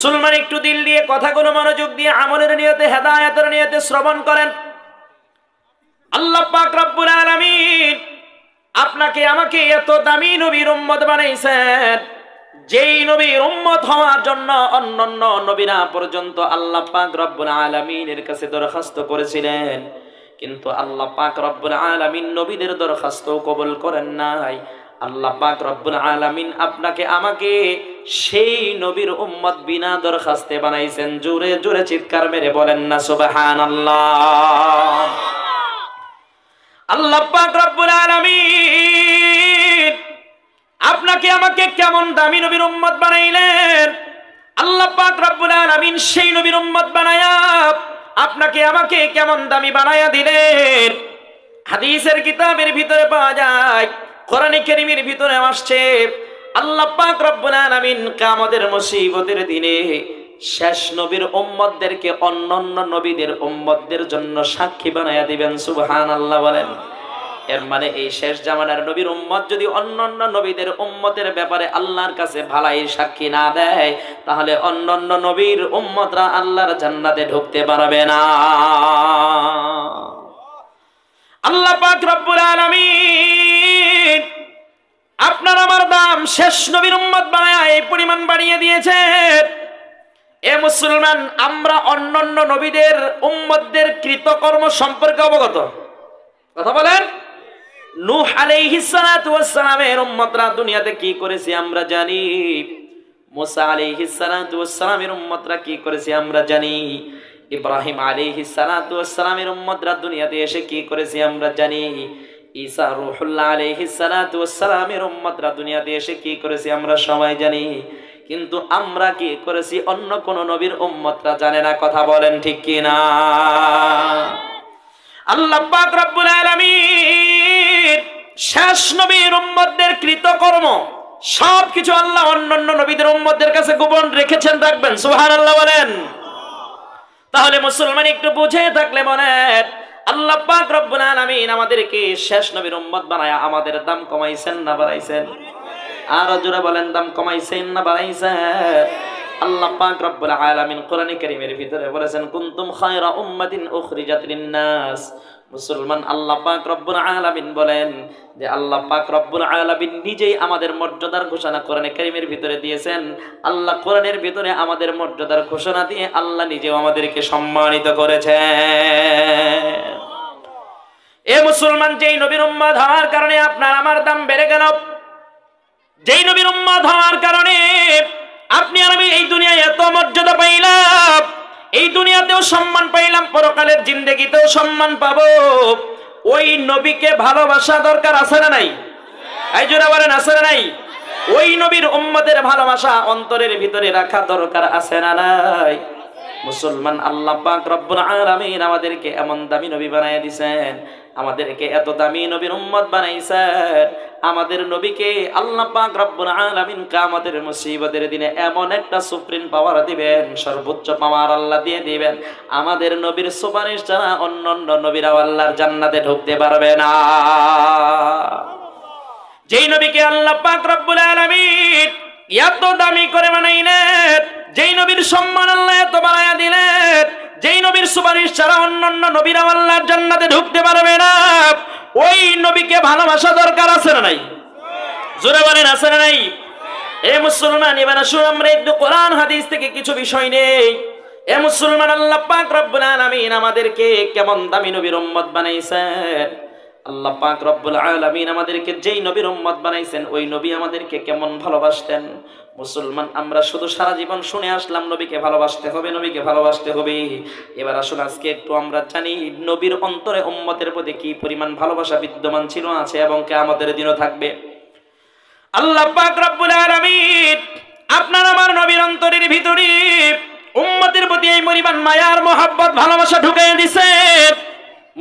মুসলমান একটু দিল দিয়ে কথাগুলো মনোযোগ দিয়ে আমলের নিয়তে হেদায়েতের নিয়তে শ্রবণ করেন। আল্লাহ পাক রব্বুল আলামিন আপনাকে আমাকে এত দামি নবীর উম্মত বানাইছেন, যেই নবীর উম্মত হওয়ার জন্য অন্যান্য নবীরা পর্যন্ত আল্লাহ পাক রব্বুল আলামিনের কাছে দরখাস্ত করেছিলেন, কিন্তু আল্লাহ পাক রব্বুল আলামিন নবীদের দরখাস্ত কবুল করেন নাই। আল্লাহ পাক রব্বুল আলামিন আপনাকে আমাকে সেই নবীর উম্মত বিনা দরখাস্তে বানাইছেন। জোরে জোরে চিৎকার মেরে বলেন না সুবহানাল্লাহ। আল্লাহ পাক রব্বুল আলামিন আপনাকে আমাকে কেমন দামি নবীর উম্মত বানাইলেন। আল্লাহ পাক রব্বুল আলামিন সেই নবীর উম্মত বানায়া আপনাকে আমাকে কেমন দামি বানায়া দিলেন। হাদিসের কিতাবের ভিতরে পাওয়া যায়, কোরআনে কারীমের ভিতরে আসছে, আল্লাহ পাক রব্বুল আলামিন কিয়ামতের মুসিবতের দিনে শেষ নবীর উম্মতদেরকে অন্যান্য নবীদের উম্মতদের জন্য সাক্ষী বানায়া দিবেন। সুবহানাল্লাহ বলেন। এর মানে এই শেষ জামানার নবীর উম্মত যদি অন্যান্য নবীদের উম্মতের ব্যাপারে আল্লাহর কাছে ভালাই সাক্ষী না দেয়, তাহলে অন্যান্য নবীর উম্মতরা আল্লাহর জান্নাতে ঢুকতে পারবে না। আল্লাহ পাক রব্বুল আলামিন আপনার আমার দাম শেষ নবীর উম্মত বানায়া এই পরিমাণ বাড়িয়ে দিয়েছেন। এ মুসলমান, আমরা অন্যান্য নবীদের উম্মতদের কৃতকর্ম সম্পর্কে অবগত? কথা বলেন। নূহ আলাইহিস সালাতু ওয়াস সালামের উম্মতরা দুনিয়াতে কি করেছে আমরা জানি। মুসা আলাইহিস সালাতু ওয়াস সালামের উম্মতরা কি করেছে আমরা জানি। ইব্রাহিম আলাইহিস সালাতু ওয়াস সালামের উম্মতরা দুনিয়াতে এসে কি করেছে আমরা জানি। ঈসা রূহুল্লাহ আলাইহিস সালাতু ওয়াস সালামের উম্মতরা দুনিয়াতে এসে কি করেছে আমরা সবাই জানি। কিন্তু আমরা কি করেছি অন্য কোন নবীর উম্মতরা জানে না। কথা বলেন ঠিক কি না? আল্লাহ পাক রব্বুল আলামিন শেষ নবীর উম্মতদের কৃতকর্ম সবকিছু আল্লাহ অন্যান্য নবীদের উম্মতদের কাছে গোপন রেখেছেন, রাখবেন। সুবহানাল্লাহ বলেন। তাহলে মুসলমান একটু বুঝে থাকলে বলেন, আল্লাহ পাক রব্বুল আলামিন আমাদেরকে শেষ নবীর উম্মত বানায়া আমাদের দাম কমাইছেন না বাড়াইছেন? আর জোরে বলেন, দাম কমাইছেন না বাড়াইছেন? আল্লাহ পাক রব্বুল আলামিন কোরআনে কারীমের ভিতরে বলেছেন, কুনতুম খায়রা উম্মাতিন উখরিজাত লিন-নাস। মুসলমান, আল্লাহ পাক রব্বুল আলামিন বলেন যে আল্লাহ পাক রব্বুল আলামিন নিজেই আমাদের মর্যাদার ঘোষণা কোরআনে কারীমের ভিতরে দিয়েছেন। আল্লাহ কোরআনের ভিতরে আমাদের মর্যাদার ঘোষণা দিয়ে আল্লাহ নিজেও আমাদেরকে সম্মানিত করেছেন। এ মুসলমান, যেই নবীর উম্মত হওয়ার কারণে আপনার আমার দাম বেড়ে গেল, যেই নবীর উম্মত হওয়ার কারণে আপনি আর আমি এই দুনিয়ায় এত মর্যাদা পাইলাম, এই দুনিয়াতেও সম্মান পাইলাম, পরকালের জিন্দেগিতেও সম্মান পাবো, ওই নবীকে ভালোবাসা দরকার আছে না নাই? এই জোরে বলেন, আছে না নাই? ওই নবীর উম্মতের ভালোবাসা অন্তরের ভিতরে রাখা দরকার আছে না নাই? মুসলমান, আল্লাহ পাক রব্বুল আলামিন আমাদেরকে এমন দামি নবী বানায় দিয়েছেন, আমাদেরকে এত দামি নবীর উম্মত বানাইছেন। আমাদের নবীকে আল্লাহ পাক রব্বুল আলামিন কিয়ামতের মুসিবতের দিনে এমন একটা সুপ্রিম পাওয়ার দিবেন, সর্বোচ্চ পাওয়ার আল্লাহ দিয়ে দিবেন, আমাদের নবীর সুপারিশ ছাড়া অন্যান্য নবীরা আল্লাহর জান্নাতে ঢুকতে পারবে না। যেই নবীকে আল্লাহ পাক রব্বুল আলামিন এত দামি করে বানাইলেন, যেই নবীর সম্মান আল্লাহ এত বাড়ায়া দিলেন, যেই নবীর সুপারিশ ছাড়া অন্যান্য নবীরা আল্লাহর জান্নাতে ঢুকতে পারবে না, ওই নবীকে ভালোবাসা দরকার আছে না নাই? জোরে বলেন, আছে না নাই? এ মুসলমান, এবার আসুন আমরা একটু কোরআন হাদিস থেকে কিছু বিষয় নেই। এ মুসলমান, আল্লাহ পাক রব্বুল আলামিন আমাদেরকে কেমন দামি নবীর উম্মত বানাইছেন। আল্লাহ পাক রব্বুল আলামিন আমাদেরকে যেই নবীর উম্মত বানাইছেন, ওই নবী আমাদেরকে কেমন ভালোবাসতেন। মুসলমান, আমরা শুধু সারা জীবন শুনে আসলাম নবীকে ভালোবাসতে হবে, নবীকে ভালোবাসতে হবে। এবার আসুন আজকে একটু আমরা জানি নবীর অন্তরে উম্মতের প্রতি কি পরিমাণ ভালোবাসা বিদ্যমান ছিল, আছে এবং কিয়ামতের দিনও থাকবে। আল্লাহ পাক রব্বুল আলামিন আপনার আমার নবীর অন্তরের ভিতরে উম্মতের প্রতি এই পরিমাণ মায়ার মহব্বত ভালোবাসা ঢুকাইয়া দিয়েছেন।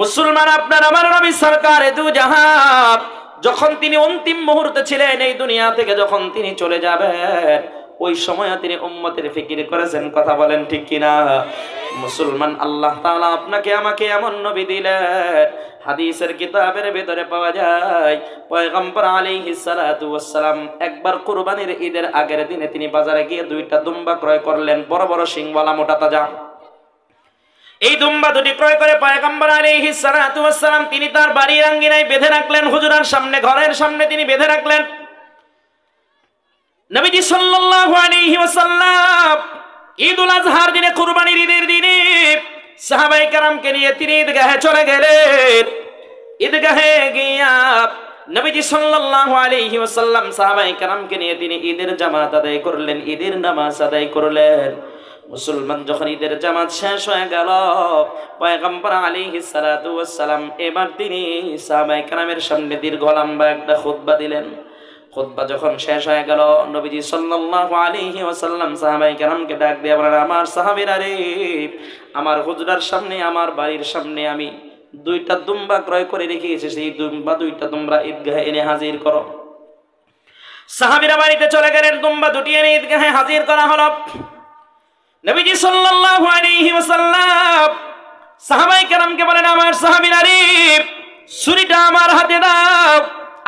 মুসলমান, আপনার আমার নবী সরকারে দু জাহান যখন তিনি অন্তিম মুহূর্তে ছিলেন এই দুনিয়া থেকে, যখন তিনি চলে যাবেন, ওই সময় তিনি উম্মতের ফিকির করেছেন। কথা বলেন ঠিক কিনা? মুসলমান, আল্লাহ তাআলা আপনাকে আমাকে এমন নবী দিলেন, হাদিসের কিতাবের ভিতরে পাওয়া যায় পয়গম্বর আলাইহিস সালাতু ওয়াস সালাম একবার কুরবানির ঈদের আগের দিনে তিনি বাজারে গিয়ে দুইটা দুম্বা ক্রয় করলেন, বড় বড় শিংওয়ালা মোটা তাজা। এই দুম্বা দুটি ক্রয় করে পয়গম্বর আলাইহিস সালাতু ওয়াস সালাম তিনি তার বাড়ির আঙ্গিনায় বেঁধে রাখলেন, হুজুরার সামনে, ঘরের সামনে তিনি বেঁধে রাখলেন। নবীজি সাল্লাল্লাহু আলাইহি ওয়াসাল্লাম ঈদুল আজহার দিনে, কুরবানির ঈদের দিনে সাহাবায়ে কেরামকে নিয়ে তিনি ঈদগাহে চলে গেলেন। ঈদগাহে গিয়া নবীজি সাল্লাল্লাহু আলাইহি ওয়াসাল্লাম সাহাবায়ে কেরামকে নিয়ে তিনি ঈদের জামাত আদায় করলেন, ঈদের নামাজ আদায় করলেন। মুসলমান, যখন ঈদের জামাত শেষ হয়ে গেল, পয়গম্বর আলাইহিস সালাতু ওয়াস সালাম এবার তিনি সাহাবায়ে কেরামের সামনে দীর্ঘ লম্বা একটা খুতবা দিলেন। খুতবা যখন শেষ হয়ে গেল, নবীজি সাল্লাল্লাহু আলাইহি ওয়াসাল্লাম সাহাবায়ে কেরামকে ডাক দিয়ে বলেন, আমার সাহাবীরা রে, আমার হুজরার সামনে, আমার বাড়ির সামনে আমি দুইটা দুম্বা ক্রয় করে রেখেছি, সেই দুইটা তোমরা ঈদগাহে এনে হাজির করো। সাহাবীরা বাড়িতে চলে গেলেন, দুম্বা দুটি এনে ঈদগাহে হাজির করা হলো। নবীজি সাল্লাল্লাহু আলাইহি ওয়াসাল্লাম সাহাবায়ে কেরামকে বলেন, আমার সাহাবীরা রে, ছুরিটা আমার হাতে দাও।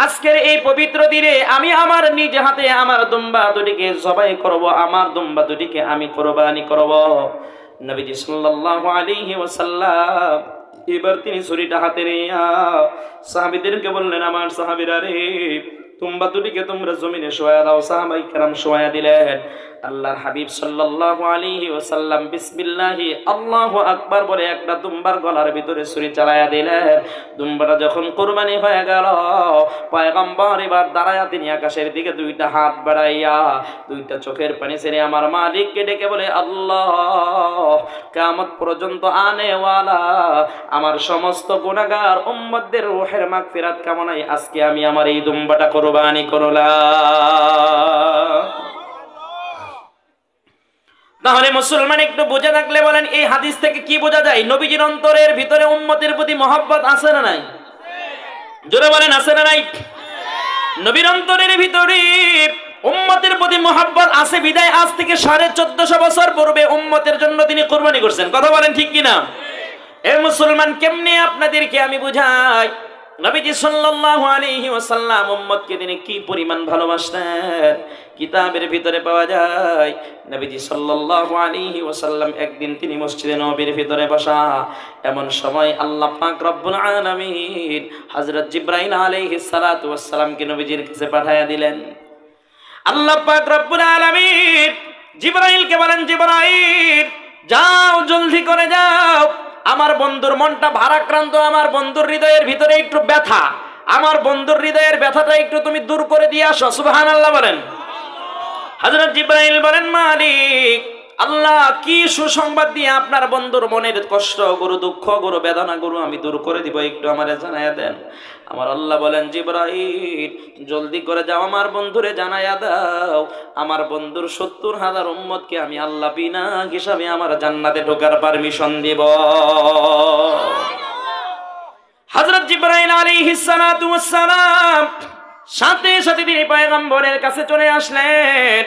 আজকের এই পবিত্র দিনে আমি আমার নিজ হাতে আমার দুম্বা দুটিকে জবাই করব, আমার দুম্বা দুটিকে আমি কুরবানি করব। নবীজি সাল্লাল্লাহু আলাইহি ওয়াসাল্লাম এবার তিনি ছুরিটা হাতে নিয়ে সাহাবীদেরকে বললেন, আমার সাহাবীরা রে, দুম্বা দুটিকে তোমরা জমিনে শোয়া দাও। সাহাবায়ে কেরাম শোয়া দিলেন। আল্লাহর হাবিব সাল্লাল্লাহু আলাইহি ওয়াসাল্লাম বিসমিল্লাহি আল্লাহু আকবার বলে একটা দুম্বার গলার ভিতরে ছুরি চালায়া দিলেন। দুম্বাটা যখন কুরবানি হয়ে গেল, পয়গম্বর এবার দাঁড়ায়া তিনি আকাশের দিকে দুইটা হাত বাড়াইয়া দুইটা চোখের পানি ছেড়ে আমার মালিককে ডেকে বলে, আল্লাহ, কিয়ামত পর্যন্ত আনেওয়ালা আমার সমস্ত গুনাহগার উম্মতদের রূহের মাগফিরাত কামনায় আজকে আমি আমার এই দুম্বাটা কুরবানি করলাম। তাহলে মুসলমান, একটু বুঝে থাকলে বলেন, এই হাদিস থেকে কি বোঝা যায়? নবীজির অন্তরের ভিতরে উম্মতের প্রতি মহব্বত আছে না নাই? জোরে বলেন, আছে না নাই? নবীর অন্তরের ভিতরে উম্মতের প্রতি মহব্বত আছে বিদায় আজ থেকে 1450 বছর পূর্বে উম্মতের জন্য তিনি কুরবানি করছেন। কথা বলেন ঠিক কিনা? এ মুসলমান, কেমনে আপনাদেরকে আমি বুঝাই, নবীজি সাল্লাল্লাহু আলাইহি ওয়াসাল্লাম উম্মতকে তিনি কি পরিমাণ ভালোবাসতেন। কিতাবের ভিতরে পাওয়া যায় নবীজি সাল্লাল্লাহু আলাইহি ওয়াসাল্লাম একদিন তিনি মসজিদে নববীর ভিতরে বসা, এমন সময় আল্লাহ পাক রব্বুল আলামিন হযরত জিবরাইল আলাইহিস সালাতু ওয়াস সালামকে নবীজির কাছে পাঠিয়ে দিলেন। আল্লাহ পাক রব্বুল আলামিন জিবরাইলকে বলেন, জিবরাইল যাও, জলদি করে যাও, আমার বন্ধুর মনটা ভারাক্রান্ত, আমার বন্ধুর হৃদয়ের ভিতরে একটু ব্যথা, আমার বন্ধুর হৃদয়ের ব্যথাটা একটু তুমি দূর করে দিয়ে আসো। সুবহানাল্লাহ বলেন। হযরত জিবরাইল বলেন, মালিক আল্লাহ, কি সুসংবাদ দিয়ে আপনার বন্ধুর মনের কষ্ট গুরু, দুঃখ গুরু, বেদনা গুরু আমি দূর করে দিব, একটু আমারে জানায়া দেন। আমার আল্লাহ বলেন, জিবরাইল জলদি করে যাও, আমার বন্ধুরে জানায়া দাও, আমার বন্ধুর 70,000 উম্মতকে আমি আল্লাহ বিনা হিসাবে আমার জান্নাতে ঢোকার পারমিশন দিব। হযরত জিবরাইল আলাইহিস সালাতু ওয়াস সালাম সাথে সাথে তিনি পয়গম্বরের কাছে চলে আসলেন।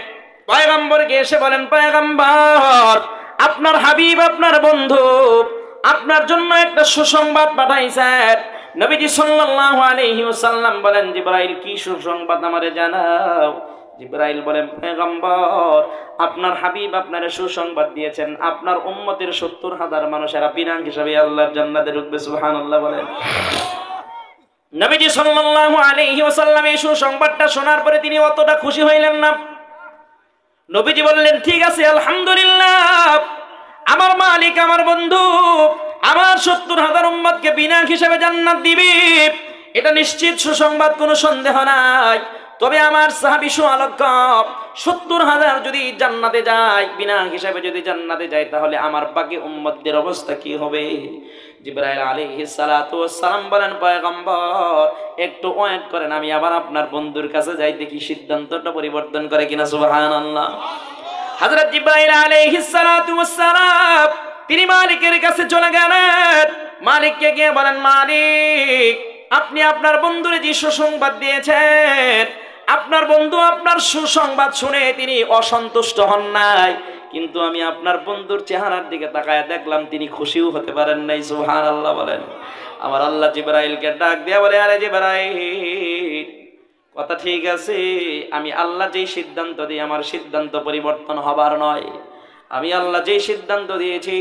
পয়গম্বরকে এসে বলেন, পয়গম্বর, আপনার হাবিব, আপনার বন্ধু আপনার জন্য একটা সুসংবাদ পাঠাইছেন। নবীজি সাল্লাল্লাহু আলাইহি ওয়াসাল্লাম বলেন, জিবরাইল কি সুসংবাদ আমারে জানাও। জিবরাইল বলেন, পয়গম্বর, আপনার হাবিব আপনারে সুসংবাদ দিয়েছেন, আপনার উম্মতের 70,000 মানুষেরা বিনা হিসাবে আল্লাহর জান্নাতে ঢুকবে। সুবহানাল্লাহ বলেন। নবীজি সাল্লাল্লাহু আলাইহি ওয়াসাল্লাম এই সুসংবাদটা শোনার পরে তিনি অতটা খুশি হইলেন না। নবীজি বললেন, ঠিক আছে, আলহামদুলিল্লাহ, আমার মালিক, আমার বন্ধু আমার 70,000 উম্মতকে বিনা হিসাবে জান্নাত দিবে, এটা নিশ্চিত সুসংবাদ, কোনো সন্দেহ নাই। তবে আমার সাহাবী সুআলক্ষ 70,000 যদি জান্নাতে যায়, বিনা হিসাবে যদি জান্নাতে যায়, তাহলে আমার বাকি উম্মতদের অবস্থা কি হবে? জিবরাইল আলাইহিস সালাতু ওয়াস সালাম বলেন, পয়গম্বর একটু ওয়েট করেন, আমি আবার আপনার বন্ধুর কাছে যাই, দেখি সিদ্ধান্তটা পরিবর্তন করে কিনা। সুবহানাল্লাহ। হযরত জিবরাইল আলাইহিস সালাতু ওয়াস সালাম তিনি মালিকের কাছে চলে গেলেন। মালিককে গিয়ে বলেন, মালিক, আপনি আপনার বন্ধুরে যে সুসংবাদ দিয়েছেন, আপনার বন্ধু আপনার সুসংবাদ শুনে তিনি অসন্তুষ্ট হন নাই, কিন্তু আমি আপনার বন্ধুর চেহারার দিকে তাকায় দেখলাম তিনি খুশিও হতে পারেন নাই। সুবহানাল্লাহ বলেন। আমার আল্লাহ জিবরাইলকে ডাক দিয়া বলে, আরে জিবরাইল, কথা ঠিক আছে, আমি আল্লাহ যেই সিদ্ধান্ত দিই আমার সিদ্ধান্ত পরিবর্তন হবার নয়। আমি আল্লাহ যেই সিদ্ধান্ত দিয়েছি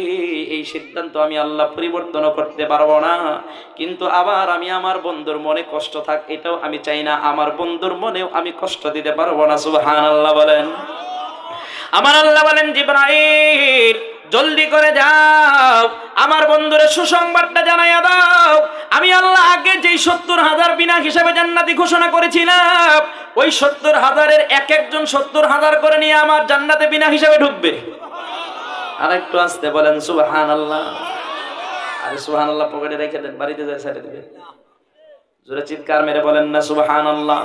এই সিদ্ধান্ত আমি আল্লাহ পরিবর্তনও করতে পারবো না, কিন্তু আবার আমি আমার বন্ধুর মনে কষ্ট থাক এটাও আমি চাই না, আমার বন্ধুর মনেও আমি কষ্ট দিতে পারবো না। সুবহানাল্লাহ বলেন। আমার আল্লাহ বলেন, জিবরাইল জলদি করে যাও, আমার বন্ধুরে সুসংবাদটা জানাইয়া দাও। আমি আল্লাহ আগে যেই 70,000 বিনা হিসাবে জান্নাতি ঘোষণা করেছিলাম, ওই 70,000-এর এক একজন 70,000 করে নিয়ে আমার জান্নাতে বিনা হিসাবে ঢুকবে। আর একটু আসতে বলেন সুবহানাল্লাহ। আরে সুবহানাল্লাহ পকেটে রেখে দেন, বাড়িতে যায় ছেড়ে দিবেন। জোরে চিৎকার মেরে বলেন না সুবহানাল্লাহ।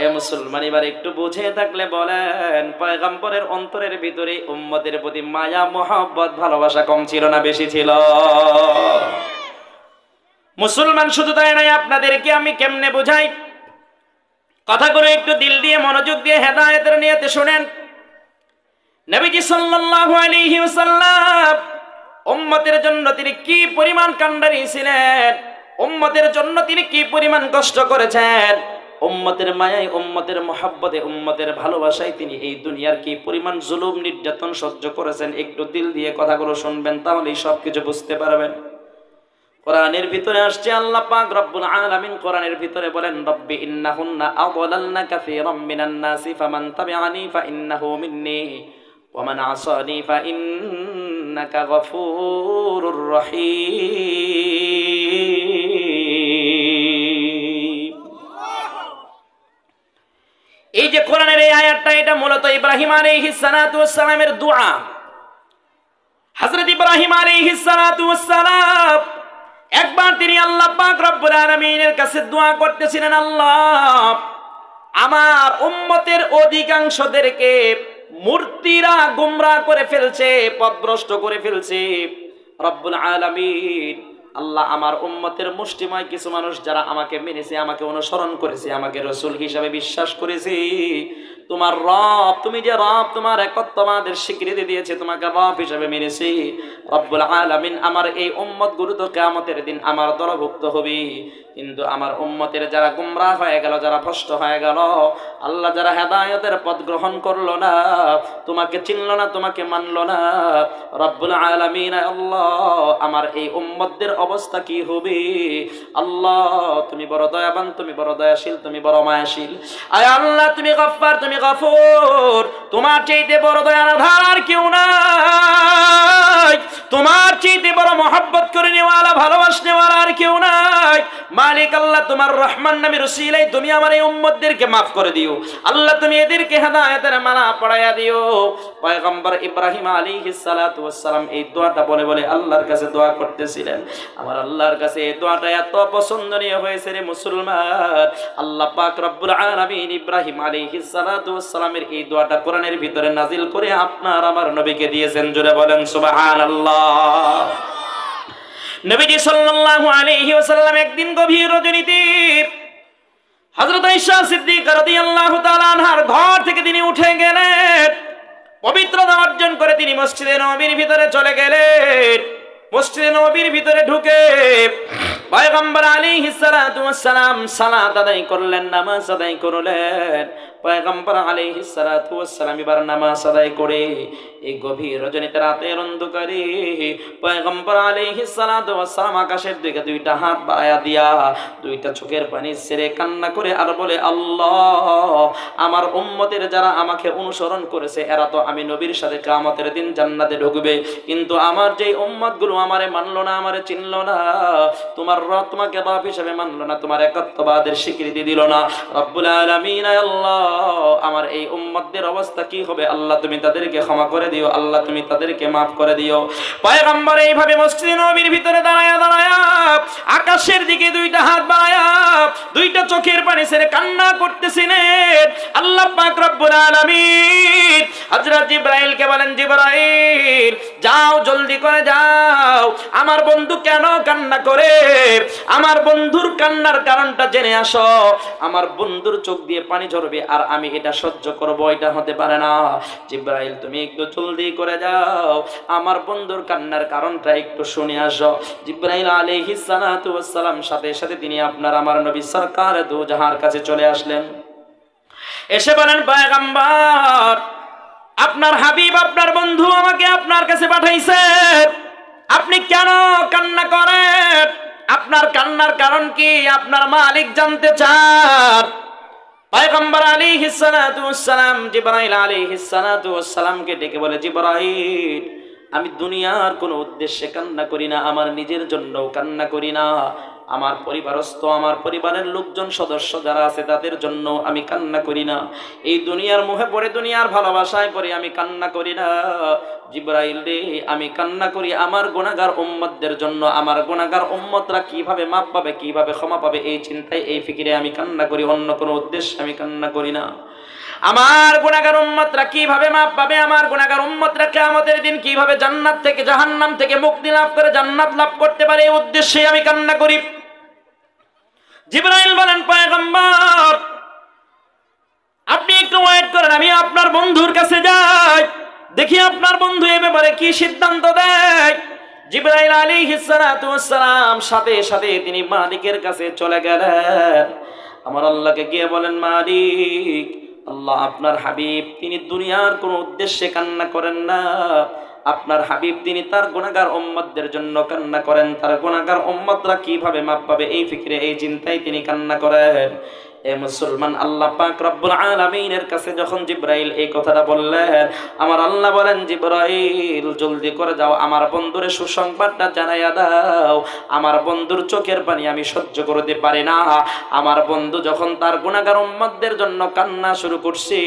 এ মুসলমান, এবার একটু বুঝে থাকলে বলেন, পয়গম্বরের অন্তরের ভিতরে উম্মতের প্রতি মায়া মোহাব্বত ভালোবাসা কম ছিল না বেশি ছিল? মুসলমান শুধু তাই নাই, আপনাদেরকে আমি কেমনে বুঝাই, কথাগুলো একটু দিল দিয়ে মনোযোগ দিয়ে হেদায়েতের নিয়তে শুনেন। নবীজি সাল্লাল্লাহু আলাইহি ওয়াসাল্লাম উম্মতের জন্য তিনি কি পরিমাণ কান্ডারি ছিলেন, উম্মতের জন্য তিনি কি পরিমাণ কষ্ট করেছেন, উম্মতের মায়ায়, উম্মতের মহব্বতে, উম্মতের ভালোবাসায় তিনি এই দুনিয়ার কি পরিমাণ জুলুম নির্যাতন সহ্য করেছেন, একটু দিল দিয়ে কথাগুলো শুনবেন, তাহলেই সবকিছু বুঝতে পারবেন। কোরআনের ভিতরে আসছে, আল্লাহ পাক রব্বুল আলামিন কোরআনের ভিতরে বলেন, রব্বি ইন্নাহুন্না আযালালনা কাসীরাম মিনান নাসি ফামান তাবিআনি ফাইন্নাহু মিন্নী ওয়া মান আসানি ফাইন্নাকা গফুরুর রহিম। এই যে কোরআনের এই আয়াতটা, এটা মূলত ইব্রাহিম আলাইহিস সালাতু ওয়াস সালামের দোয়া। হযরত ইব্রাহিম আলাইহিস সালাতু ওয়াস সালাম একবার তিনি আল্লাহ পাক রব্বুল আলামিনের কাছে দোয়া করতেছিলেন, আল্লাহ আমার উম্মতের অধিকাংশদেরকে মূর্তিরা গোমরাহ করে ফেলছে, পথভ্রষ্ট করে ফেলছে। রব্বুল আলামিন, আল্লাহ আমার উম্মতের মুষ্টিময় কিছু মানুষ যারা আমাকে মেনেছে, আমাকে অনুসরণ করেছে, আমাকে রাসূল হিসাবে বিশ্বাস করেছে, তোমার রব, তুমি যে রব, তোমার একত্ববাদের স্বীকৃতি দিয়েছে, তোমাকে রব হিসাবে মেনেছে। রব্বুল আলামিন আমার এই উম্মতগুলো তো কিয়ামতের দিন আমার দলভুক্ত হবে, কিন্তু আমার উম্মতের যারা গোমরাহ হয়ে গেল, যারা ভ্রষ্ট হয়ে গেল, আল্লাহ যারা হেদায়েতের পথ গ্রহণ করলো না, তোমাকে চিনলো না, তোমাকে মানলো না, রব্বুল আলামিন আল্লাহ আমার এই উম্মতদের অবস্থা কি হবে? আল্লাহ তুমি বড় দয়াবান, তুমি বড় দয়াশীল, তুমি বড় মায়াশীল। আয় আল্লাহ তুমি গফফার, তুমি গফুর, তোমার চাইতে বড় দয়ার আধার আর কেউ নাই, তোমার চাইতে বড় মহব্বত করে নেওয়ালা, ভালোবাসনেওয়ালা আর কেউ নাই। মালিক আল্লাহ, তোমার রহমান নামের উসিলায় তুমি আমার এই উম্মতদেরকে মাফ করে দিও। আল্লাহ তুমি এদেরকে হেদায়েতের মালা পড়াইয়া দিও। পয়গম্বর ইব্রাহিম আলাইহিস সালাতু ওয়াস সালাম এই দোয়াটা বলে বলে আল্লাহর কাছে দোয়া করতেছিলেন। আমার আল্লাহর কাছে এই দোয়াটা এত পছন্দনীয় হয়েছে রে মুসলমান, আল্লাহ পাক রব্বুল আলামিন ইব্রাহিম আলাইহিস সালাতু ওয়াস সালামের এই দোয়াটা কোরআনের ভিতরে নাজিল করে আপনার আমার নবীকে দিয়েছেন। জোরে বলেন সুবহানাল্লাহ। নবীজি সাল্লাল্লাহু আলাইহি ওয়াসাল্লাম একদিন গভীর রজনীতে হযরত আয়েশা সিদ্দিকা রাদিয়াল্লাহু তাআলা আনহার ঘর থেকে তিনি উঠে গেলেন, পবিত্রতা অর্জন করে তিনি মসজিদে নববীর ভিতরে চলে গেলেন। মসজিদে নববীর ভিতরে ঢুকে পয়গম্বর আলাইহিস সালাতু ওয়াস সালাম সালাত আদায় করলেন, নামাজ আদায় করলেন। পয়গম্বর আলাইহিস সালাতু ওয়াস সালাম এবার নামাজ আদায় করে এই গভীর রজনীতে রাতের অন্ধকারে পয়গম্বর আলাইহিস সালাতু ওয়াস সালাম আকাশের দিকে দুইটা হাত বাড়ায়া দিয়া দুইটা চোখের পানি ছেড়ে কান্না করে আর বলে, আল্লাহ আমার উম্মতের যারা আমাকে অনুসরণ করেছে এরা তো আমি নবীর সাথে কিয়ামতের দিন জান্নাতে ঢুকবে, কিন্তু আমার যেই উম্মতগুলো আমারে মানলো না, আমারে চিনলো না, তোমার রব তোমাকে রব হিসেবে মানলো না, তোমার একত্ববাদের স্বীকৃতি দিল না, রব্বুল আলামিন আল্লাহ আমার এই উম্মতদের অবস্থা কি হবে? আল্লাহ তুমি তাদেরকে ক্ষমা করে করে দিও, আল্লাহ তুমি তাদেরকে মাফ করে দিও। পয়গম্বর এইভাবে মসজিদে নববীর ভিতরে দাঁড়ায়া দাঁড়ায়া আকাশের দিকে দুইটা হাত বাড়ায়া দুইটা চোখের পানি ছেড়ে কান্না করতেছিলেন। আল্লাহ পাক রব্বুল আলামিন হযরত জিবরাইলকে বলেন, জিবরাইল যাও, জলদি করে যাও, আমার বন্ধু কেন কান্না করে, আমার বন্ধুর কান্নার কারণটা জেনে আসো। আমার বন্ধুর চোখ দিয়ে পানি ঝরবে আর আমি এটা সহ্য করব, এটা হতে পারে না। জিবরাইল তুমি একটু জলদি করে যাও, আমার বন্ধুর কান্নার কারণটা একটু শুনে আসো। জিবরাইল আলাইহিস সালাতু ওয়াস সালাম সাথে সাথে তিনি আপনার আমার নবী সরকার দু জাহার কাছে চলে আসলেন। এসে বলেন, পয়গম্বর আপনার হাবিব আপনার বন্ধু আমাকে আপনার কাছে পাঠাইছে, আপনি কেন কান্না করেন, আপনার কান্নার কারণ কি আপনার মালিক জানতে চান। পয়গম্বর আলাইহিস সালাতু ওয়াস সালাম জিবরাইল আলাইহিস সালাতু ওয়াস সালামকে ডেকে বলে, জিবরাইল আমি দুনিয়ার কোনো উদ্দেশ্যে কান্না করি না, আমার নিজের জন্যও কান্না করি না, আমার পরিবারস্থ আমার পরিবারের লোকজন সদস্য যারা আছে তাদের জন্য আমি কান্না করি না, এই দুনিয়ার মোহে পড়ে দুনিয়ার ভালোবাসায় পড়ে আমি কান্না করি না। জিবরাইল রে আমি কান্না করি আমার গুনাহগার উম্মতদের জন্য, আমার গুনাহগার উম্মতরা কিভাবে মাপ পাবে, কিভাবে ক্ষমা পাবে, এই চিন্তায় এই ফিকিরে আমি কান্না করি, অন্য কোনো উদ্দেশ্যে আমি কান্না করি না। আমার গুনাহগার উম্মতরা কিভাবে মাপ পাবে, আমার গুনাহগার উম্মতরা কিয়ামতের দিন কিভাবে জান্নাত থেকে জাহান্নাম থেকে মুক্তি লাভ করে জান্নাত লাভ করতে পারে, এই উদ্দেশ্যে আমি কান্না করি। জিবরাইল বলেন, পয়গম্বর আপনি একটু ওয়েট করেন, আমি আপনার বন্ধুর কাছে যাই, দেখি আপনার বন্ধু এ ব্যাপারে কি সিদ্ধান্ত দেয়। জিবরাইল আলাইহিস সালাতু ওয়াস সালাম সাথে সাথে তিনি মালিকের কাছে চলে গেলেন। আমার আল্লাহকে গিয়ে বলেন, মালিক আল্লাহ আপনার হাবিব তিনি দুনিয়ার কোনো উদ্দেশ্যে কান্না করেন না, আপনার হাবিব তিনি তার গুনাহগার উম্মতদের জন্য কান্না করেন, তার গুনাহগার উম্মতরা কিভাবে মাপ পাবে এই ফিকিরে এই চিন্তায় তিনি কান্না করেন। এ মুসলমান, আল্লাহ পাক রব্বুল আলামিনের কাছে যখন জিবরাইল এই কথাটা বললেন, আমার আল্লাহ বলেন, জিবরাইল জলদি করে যাও, আমার বন্ধুরে সুসংবাদটা জানাইয়া দাও, আমার বন্ধুর চোখের পানি আমি সহ্য করতে পারি না, আমার বন্ধু যখন তার গুনাহগার উম্মতদের জন্য কান্না শুরু করছে,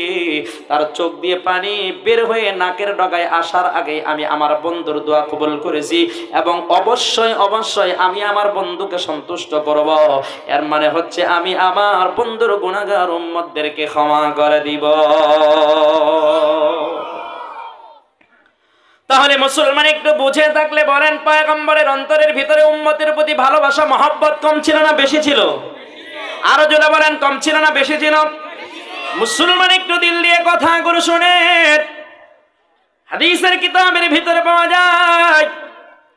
তার চোখ দিয়ে পানি বের হয়ে নাকের ডগায় আসার আগে আমি আমার বন্ধুর দোয়া কবুল করেছি এবং অবশ্যই অবশ্যই আমি আমার বন্ধুকে সন্তুষ্ট করব। এর মানে হচ্ছে আমি আমার বন্ধুর গুনাহগার উম্মতদেরকে ক্ষমা করে দিব। তাহলে মুসলমান একটু বুঝে থাকলে বলেন, পয়গম্বরের অন্তরের ভিতরে উম্মতের প্রতি ভালোবাসা মহব্বত কম ছিল না বেশি ছিল? আরো জোরে বলেন, কম ছিল না বেশি ছিল? মুসলমান একটু দিল দিয়ে কথাগুলো শুনেন। হাদিসের কিতাবের ভিতরে পাওয়া যায়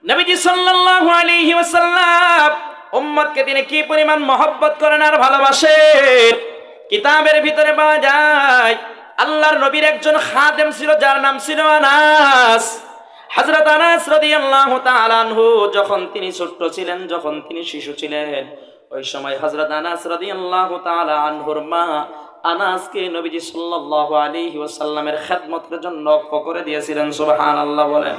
নবীজি সাল্লাল্লাহু আলাইহি ওয়াসাল্লাম উম্মতকে তিনি কি পরিমাণ মহব্বত করেন আর ভালোবাসেন। কিতাবের ভিতরে পাওয়া যায় আল্লাহর নবীর একজন খাদেম ছিল যার নাম ছিল আনাস। হযরত আনাস রাদিয়াল্লাহু তাআলা আনহু যখন তিনি ছোট ছিলেন, যখন তিনি শিশু ছিলেন, ওই সময় হযরত আনাস রাদিয়াল্লাহু তাআলা আনহুর মা আনাসকে নবীজি সাল্লাল্লাহু আলাইহি ওয়াসাল্লামের খেদমতের জন্য ওয়াকফ করে দিয়েছিলেন। সুবহানাল্লাহ বলেন।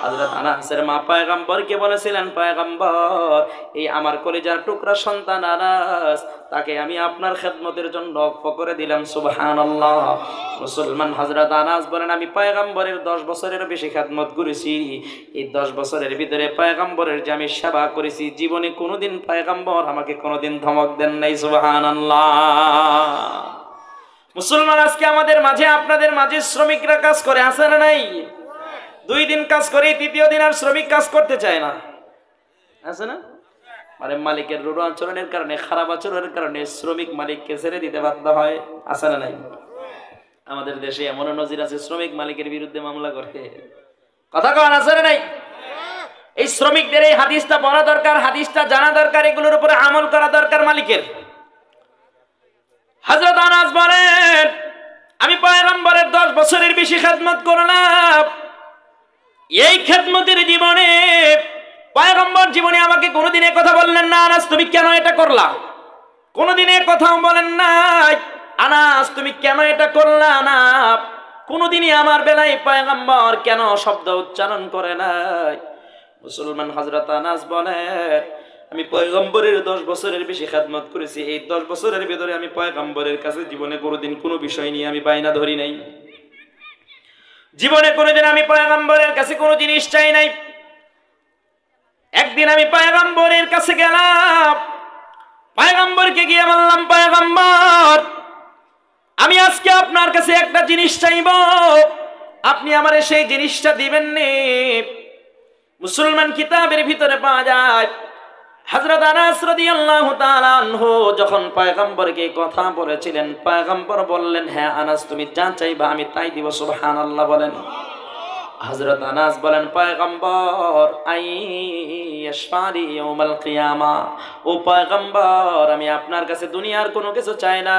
হযরত আনাসের মা পয়গম্বরকে বলেছিলেন, পয়গম্বর এই আমার কলিজার টুকরা সন্তান আনাস, তাকে আমি আপনার খেদমতের জন্য ওয়াকফ করে দিলাম। সুবহানাল্লাহ। মুসলমান, হযরত আনাস বলেন, আমি পয়গম্বরের 10 বছরের বেশি খেদমত করেছি। এই 10 বছরের ভিতরে পয়গম্বরের যে আমি সেবা করেছি, জীবনে কোনোদিন পয়গম্বর আমাকে কোনোদিন ধমক দেন নাই। সুবহানাল্লাহ। মুসলমান, আজকে আমাদের মাঝে আপনাদের মাঝে শ্রমিকরা কাজ করে, আছে না নাই? 2 দিন কাজ করে, 3য় দিন আর শ্রমিক কাজ করতে চায় না, আছে না? মানে মালিকের রূঢ় আচরণের কারণে, খারাপ আচরণের কারণে শ্রমিক মালিককে ছেড়ে দিতে বাধ্য হয়, আছে না নাই? আমাদের দেশে এমন নজির আছে শ্রমিক মালিকের বিরুদ্ধে মামলা করে, কথা কন, আছে না নাই? এই শ্রমিকদের এই হাদিসটা পড়া দরকার, হাদিসটা জানা দরকার, এগুলোর উপরে আমল করা দরকার মালিকের। হযরত আনাস বলেন, আমি পয়গম্বরের 10 বছরের বেশি খেদমত করলাম। এই খেদমতের জীবনে পয়গম্বর জীবনে আমাকে কোনোদিন এই কথা বললেন না, আনাস তুমি কেন এটা করলা? কোনোদিন এই কথাও বলেন নাই, আনাস তুমি কেন এটা করলা না। কোনোদিনই আমার বেলায় পয়গম্বর কেন শব্দ উচ্চারণ করে নাই। মুসলমান, হযরত আনাস বলেন, আমি পয়গম্বরের 10 বছরের বেশি খেদমত করেছি। এই 10 বছরের ভিতরে আমি পয়গম্বরের কাছে জীবনে কোনোদিন কোনো বিষয় নিয়ে আমি বাইনা ধরি নাই। জীবনে কোনোদিন আমি পয়গম্বরের কাছে কোনো জিনিস চাই নাই। একদিন আমি পয়গম্বরের কাছে গেলাম, পয়গম্বরকে গিয়ে বললাম, পয়গম্বর, আমি আজকে আপনার কাছে একটা জিনিস চাইব, আপনি আমারে সেই জিনিসটা দিবেন নি? মুসলমান কিতাবের ভিতরে পাওয়া যায় হযরত আনাস রাদিয়াল্লাহু তাআলা আনহু যখন পয়গম্বরকে কথা বলেছিলেন, পয়গম্বর বললেন, হ্যাঁ আনাস, তুমি যা চাইবা আমি তাই দিব। সুবহানাল্লাহ বলেন। হযরত আনাস বলেন, পয়গম্বর, আইয়াশফারি ইয়াউমাল কিয়ামা, ও পয়গম্বর, আমি আপনার কাছে দুনিয়ার কোনো কিছু চাই না,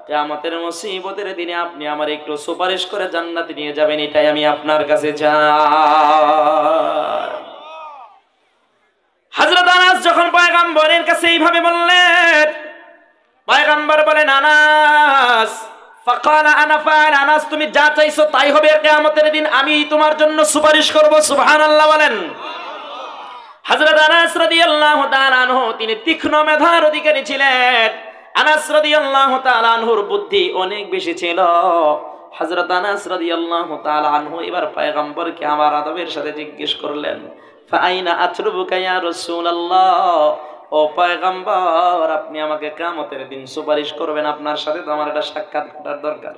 কিয়ামতের মুসিবতের দিনে আপনি আমার একটু সুপারিশ করে জান্নাতে নিয়ে যাবেন, এটাই আমি আপনার কাছে চাই। হযরত আনাস যখন পয়গম্বরের কাছে এইভাবে বললেন, পয়গম্বর বলেন, আনাস, ফাকালা আনা ফাআল, আনাস, তুমি যা চাইছো তাই হবে, কিয়ামতের দিন আমি তোমার জন্য সুপারিশ করব। সুবহানাল্লাহ বলেন। হযরত আনাস রাদিয়াল্লাহু তাআলা আনহু তিনি তীক্ষ্ণ মেধার অধিকারী ছিলেন। আনাস রাদিয়াল্লাহু তাআলা আনহুর বুদ্ধি অনেক বেশি ছিল। হযরত আনাস রাদিয়াল্লাহু তাআলা আনহু এবার পয়গম্বরকে আমার আদবের সাথে জিজ্ঞেস করলেন, ফাআইনা আতরুবুকা ইয়া রাসূলুল্লাহ, ও পয়গম্বর, আপনি আমাকে কিয়ামতের দিন সুপারিশ করবেন, আপনার সাথে তো আমার একটা সাক্ষাৎ ঘটার দরকার।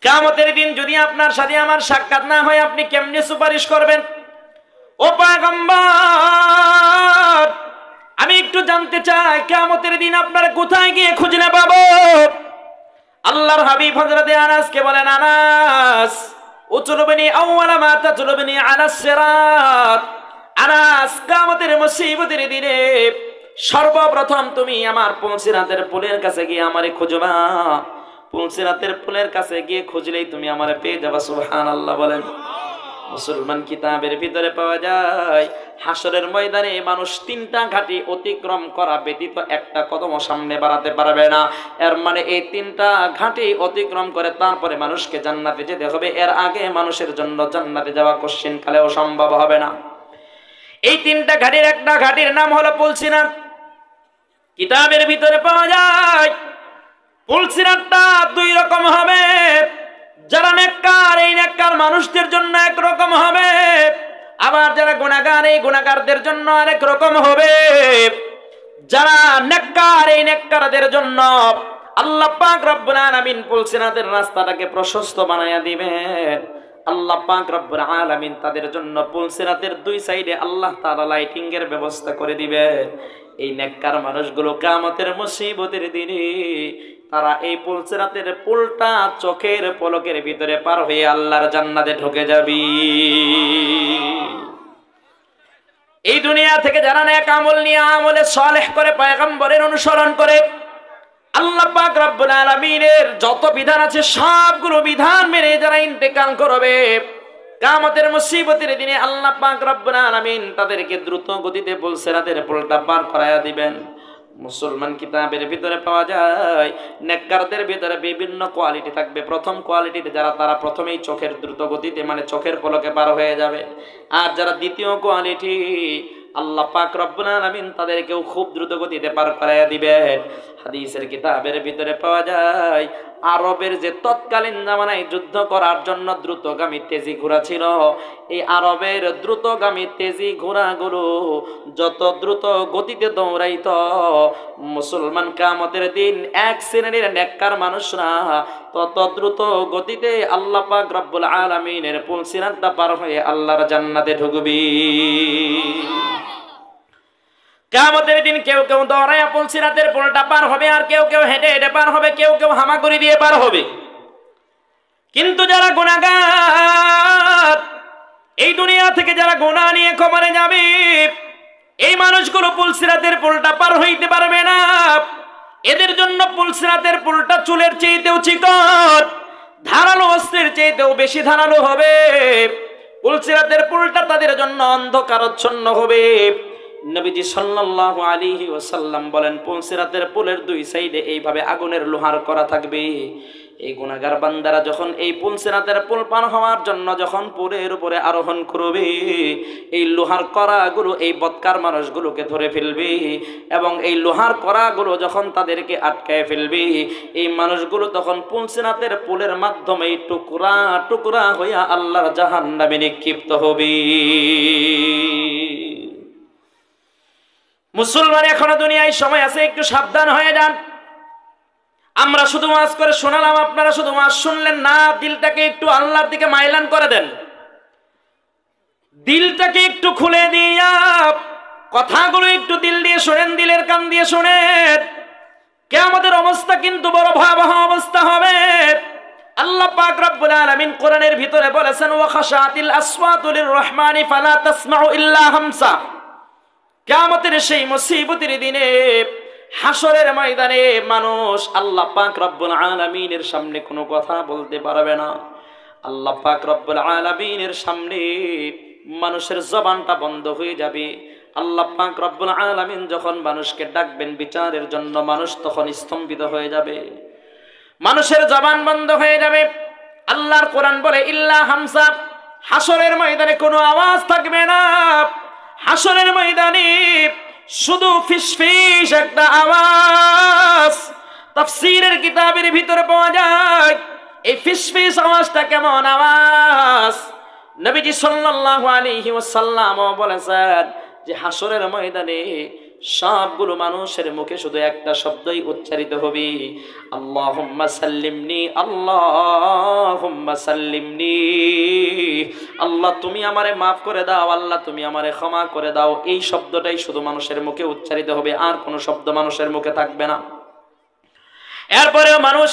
কিয়ামতের দিন যদি আপনার সাথে আমার সাক্ষাৎ না হয় আপনি কেমনে সুপারিশ করবেন? ও পয়গম্বর, আমি একটু জানতে চাই, কিয়ামতের দিন আপনারা কোথায় গিয়ে খুঁজে পাবো? আল্লাহর হাবিব হযরত আনাসকে বলেন, আনাস, উতলুবনি আউওয়ালা মা তাতলুবনি আলাস সিরাত, আনাস, কিয়ামতের মুসিবতের দিনে সর্বপ্রথম তুমি আমার পুলসিরাতের পুলের কাছে গিয়ে আমারে খুঁজবা। পুলসিরাতের পুলের কাছে গিয়ে খুঁজলেই তুমি আমারে পেয়ে যাবা। সুবহানাল্লাহ বলেন। মুসলমান কিতাবের ভিতরে পাওয়া যায় হাসরের ময়দানে মানুষ তিনটা ঘাটি অতিক্রম করা ব্যতীত একটা কদম সামনে বাড়াতে পারবে না। এর মানে এই তিনটা ঘাটি অতিক্রম করে তারপরে মানুষকে জান্নাতে যেতে হবে, এর আগে মানুষের জন্য জান্নাতে যাওয়া কোশ্চিন কালেও সম্ভব হবে না। এই তিনটা ঘাটির একটা ঘাটির নাম হলো পুলসিরাত। কিতাবের ভিতরে পাওয়া যায় পুলসিরাতটা দুই রকম হবে। যারা নেককার, এই নেককার মানুষদের জন্য একরকম হবে, আবার যারা গুনাহগার, এই গুনাহগারদের জন্য আরেক রকম হবে। যারা নেককার, এই নেককারদের জন্য আল্লাহ পাক রব্বুল আলামিন পুলসিরাতের রাস্তাটাকে প্রশস্ত বানায়া দিবেন। আল্লাহ পাক রব্বুল আলামিন তাদের জন্য পুলসিরাতের দুই সাইডে আল্লাহ তাআলা লাইটিং এর ব্যবস্থা করে দিবেন। এই নেককার মানুষগুলো কিয়ামতের মুসিবতের দিনে তারা এই পুলসিরাতের পুলটা চোখের পলকের ভিতরে পার হয়ে আল্লাহর জান্নাতে ঢুকে যাবে। এই দুনিয়া থেকে যারা নেক আমল নিয়ে আমলে সালেহ করে পয়গম্বরের অনুসরণ করে আল্লাহ পাক রব্বুল আলামিনের যত বিধান আছে সবগুলো বিধান মেনে যারা ইন্তেকাল করবে, কিয়ামতের মুসিবতের দিনে আল্লাহ পাক রব্বুল আলামিন তাদেরকে দ্রুত গতিতে পুলসিরাতের পুলটা পার করায়া দিবেন। মুসলমান কিতাবের ভিতরে পাওয়া যায় নেককারদের ভিতরে বিভিন্ন কোয়ালিটি থাকবে। প্রথম কোয়ালিটিতে যারা, তারা প্রথমেই চোখের দ্রুত গতিতে মানে চোখের পলকে পার হয়ে যাবে। আর যারা দ্বিতীয় কোয়ালিটি, আল্লাহ পাক রব্বুল আলামিন তাদেরকেও খুব দ্রুত গতিতে পার করাইয়া দিবেন। হাদিসের কিতাবের ভিতরে পাওয়া যায় আরবের যে তৎকালীন জামানায় যুদ্ধ করার জন্য দ্রুতগামী তেজি ঘোড়া ছিল, এই আরবের দ্রুতগামী তেজি ঘোড়াগুলো যত দ্রুত গতিতে দৌড়াইত, মুসলমান কিয়ামতের দিন এক শ্রেণীর নেককার মানুষরা তত দ্রুত গতিতে আল্লাহ পাক রব্বুল আলামিনের পুলসিরাতটা পার হয়ে আল্লাহর জান্নাতে ঢুকবে। কিয়ামতের দিন কেউ কেউ দৌড়ায়া পুলসিরাতের পুলটা পার হবে, আর কেউ কেউ হেঁটে হেঁটে পার হবে, কেউ কেউ হামাগুড়ি দিয়ে পার হবে। কিন্তু যারা গুনাহগার, এই দুনিয়া থেকে যারা গুনাহ নিয়ে কবরে যাবে, এই মানুষগুলো পুলসিরাতের পুলটা পার হইতে পারবে না। এদের জন্য পুলসিরাতের পুলটা চুলের চেয়েতেও চিকন, ধারালো অস্ত্রের চেয়েতেও বেশি ধারালো হবে। পুলসিরাতের পুলটা তাদের জন্য অন্ধকারাচ্ছন্ন হবে। নবীজি সাল্লাল্লাহু আলাইহি ওয়াসাল্লাম বলেন, পুলসিরাতের পুলের দুই সাইডে এইভাবে আগুনের লোহার করা থাকবে। এই গুনাহগার বান্দারা যখন এই পুল সিরাতের পুল পার হওয়ার জন্য যখন পুলের উপরে আরোহণ করবে, এই লোহার কড়াগুলো এই বদকার মানুষগুলোকে ধরে ফেলবে এবং এই লোহার কড়াগুলো যখন তাদেরকে আটকায় ফেলবে, এই মানুষগুলো তখন পুল সিরাতের পুলের মাধ্যমে টুকরা টুকরা হইয়া আল্লাহর জাহান্নামে নিক্ষিপ্ত হবে। মুসলমান এখনো দুনিয়ায় সময় আছে, একটু সাবধান হয়ে যান। আমরা শুধু ওয়াজ করে শোনালাম, আপনারা শুধু ওয়াজ শুনলেন না, দিলটাকে একটু আল্লাহর দিকে মাইলান করে দেন। দিলটাকে একটু খুলে দিয়া কথাগুলো একটু দিল দিয়ে শোনেন, দিলের কান দিয়ে শোনেন। কিয়ামতের অবস্থা কিন্তু বড় ভয়াবহ অবস্থা হবে। আল্লাহ পাক রব্বুল আলামিন কোরআনের ভিতরে বলেছেন, ওয়া খাশাতিল আসওয়াতু লিররহমানি ফালা তাসমাউ ইল্লা হামসা। কিয়ামতের সেই মুসিবতের দিনে, হাসরের ময়দানে মানুষ আল্লাহ পাক রব্বুল আলামিনের সামনে কোনো কথা বলতে পারবে না। আল্লাহ পাক রব্বুল আলামিনের সামনে মানুষের জবানটা বন্ধ হয়ে যাবে। আল্লাহ পাক রব্বুল আলামিন যখন মানুষকে ডাকবেন বিচারের জন্য, মানুষ তখন স্তম্ভিত হয়ে যাবে, মানুষের জবান বন্ধ হয়ে যাবে। আল্লাহর কোরআন বলে ইল্লা হামসা, হাসরের ময়দানে কোনো আওয়াজ থাকবে না। হাসরের ময়দানে শুধু ফিসফিস একটা আওয়াজ। তাফসীরের কিতাবের ভিতরে পাওয়া যায় এই ফিসফিস আওয়াজটা কেমন আওয়াজ। নবীজি সাল্লাল্লাহু আলাইহি ওয়াসাল্লাম বলেছেন যে হাসরের ময়দানে সবগুলো মানুষের মুখে শুধু একটা শব্দই উচ্চারিত হবে, আল্লাহুম্মা সাল্লিমনি, আল্লাহুম্মা সাল্লিমনি। আল্লাহ তুমি আমারে মাফ করে দাও, আল্লাহ তুমি আমারে ক্ষমা করে দাও। এই শব্দটাই শুধু মানুষের মুখে উচ্চারিত হবে, আর কোনো শব্দ মানুষের মুখে থাকবে না। এরপরেও মানুষ